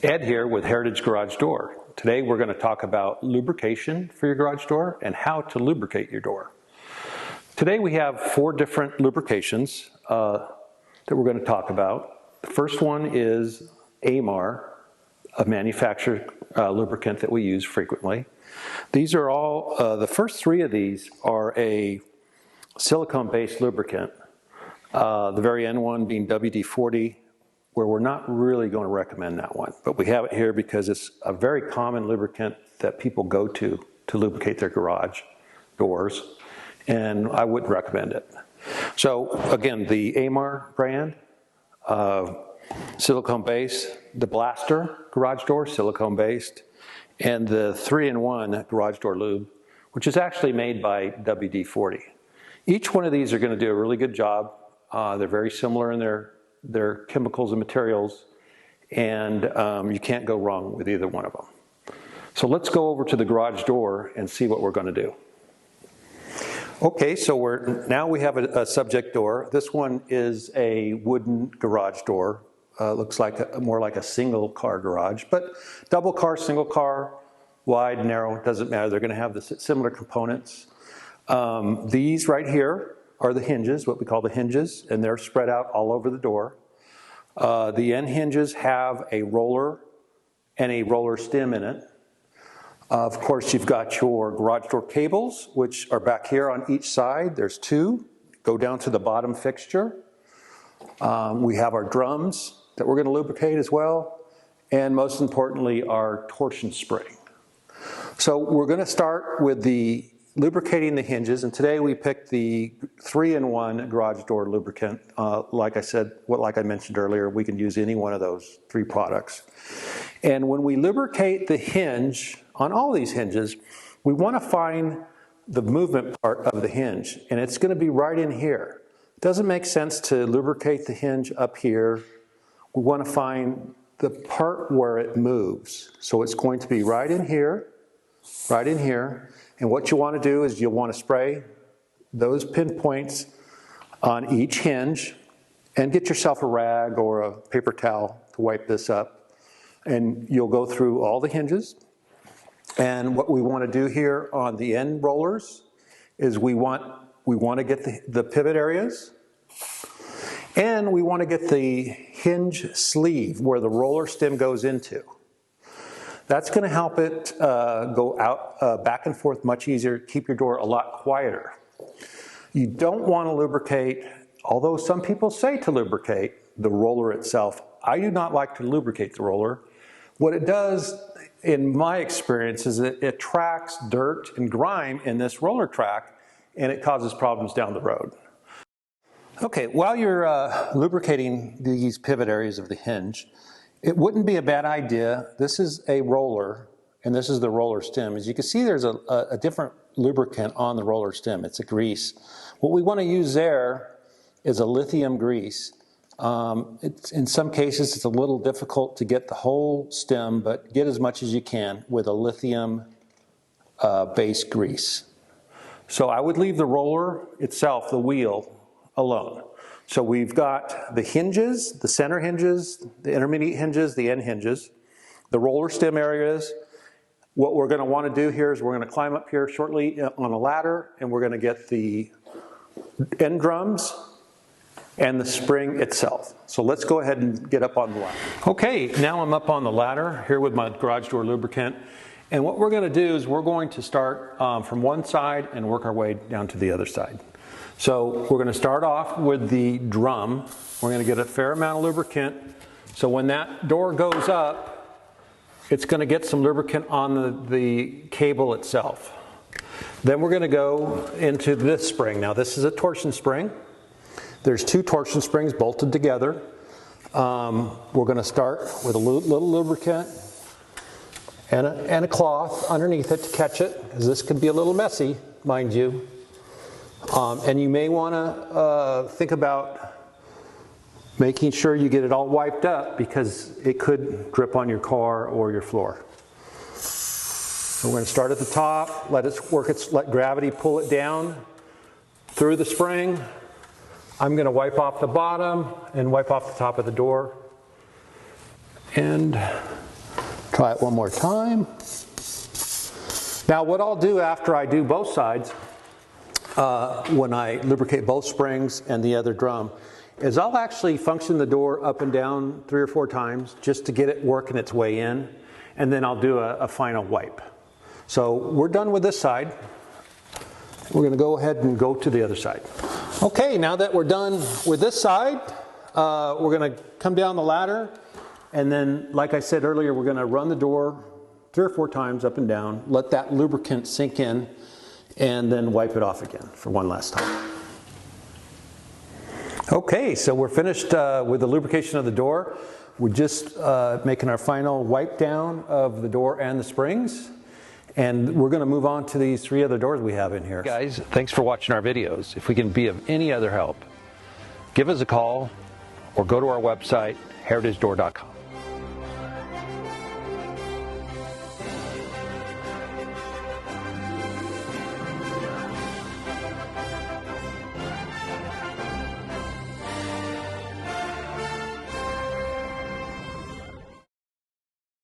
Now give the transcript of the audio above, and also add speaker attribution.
Speaker 1: Ed here with Heritage Garage Door. Today we're going to talk about lubrication for your garage door and how to lubricate your door. Today we have 4 different lubrications that we're going to talk about. The first one is AMAR, a manufactured lubricant that we use frequently. These are all, the first 3 of these are a silicone-based lubricant. The very end one being WD-40, where we're not really going to recommend that one. But we have it here because it's a very common lubricant that people go to lubricate their garage doors, and I wouldn't recommend it. So again, the AMAR brand, silicone-based, the Blaster garage door, silicone-based, and the 3-in-1 garage door lube, which is actually made by WD-40. Each one of these are going to do a really good job. They're very similar in their chemicals and materials, and you can't go wrong with either one of them. So let's go over to the garage door and see what we're going to do. Okay, so now we have a subject door. This one is a wooden garage door. Looks like more like a single car garage, but double car, single car, wide, narrow, doesn't matter. They're going to have the similar components. These right here are the hinges, what we call the hinges, and they're spread out all over the door. The end hinges have a roller and a roller stem in it. Of course, you've got your garage door cables, which are back here on each side. There's 2, go down to the bottom fixture. We have our drums that we're going to lubricate as well, and most importantly, our torsion spring. So we're going to start with the lubricating the hinges, and today we picked the 3-in-1 garage door lubricant. Like I mentioned earlier, we can use any one of those 3 products. And when we lubricate the hinge, on all these hinges, we want to find the movement part of the hinge, and it's going to be right in here. It doesn't make sense to lubricate the hinge up here. We want to find the part where it moves. So it's going to be right in here, right in here. And what you want to do is you'll want to spray those pinpoints on each hinge and get yourself a rag or a paper towel to wipe this up. And you'll go through all the hinges. And what we want to do here on the end rollers is we want to get the pivot areas, and we want to get the hinge sleeve where the roller stem goes into. That's going to help it go out back and forth much easier, keep your door a lot quieter. You don't want to lubricate, although some people say to lubricate the roller itself. I do not like to lubricate the roller. What it does, in my experience, is it attracts dirt and grime in this roller track, and it causes problems down the road. Okay, while you're lubricating these pivot areas of the hinge, it wouldn't be a bad idea. This is a roller, and this is the roller stem. As you can see, there's a different lubricant on the roller stem. It's a grease. What we want to use there is a lithium grease. In some cases, it's a little difficult to get the whole stem, but get as much as you can with a lithium based grease. So I would leave the roller itself, the wheel, alone. So we've got the hinges, the center hinges, the intermediate hinges, the end hinges, the roller stem areas. What we're going to want to do here is we're going to climb up here shortly on a ladder, and we're going to get the end drums and the spring itself. So let's go ahead and get up on the ladder. Okay, now I'm up on the ladder here with my garage door lubricant. And what we're going to do is we're going to start from one side and work our way down to the other side. So we're going to start off with the drum. We're going to get a fair amount of lubricant. So when that door goes up, it's going to get some lubricant on the cable itself. Then we're going to go into this spring. Now this is a torsion spring. There's 2 torsion springs bolted together. We're going to start with a little lubricant and a cloth underneath it to catch it, because this could be a little messy, mind you. And you may want to think about making sure you get it all wiped up, because it could drip on your car or your floor. So we're going to start at the top, let gravity pull it down through the spring. I'm going to wipe off the bottom and wipe off the top of the door. And Try it one more time. Now what I'll do after I do both sides, when I lubricate both springs and the other drum, is I'll actually function the door up and down 3 or 4 times just to get it working its way in, and then I'll do a final wipe. So we're done with this side. We're going to go ahead and go to the other side. Okay, now that we're done with this side, we're going to come down the ladder, and then, like I said earlier, we're going to run the door 3 or 4 times up and down, let that lubricant sink in, and then wipe it off again for one last time. Okay, so we're finished with the lubrication of the door. We're just making our final wipe down of the door and the springs. And we're going to move on to these 3 other doors we have in here. Guys, thanks for watching our videos. If we can be of any other help, give us a call or go to our website, heritagedoor.com.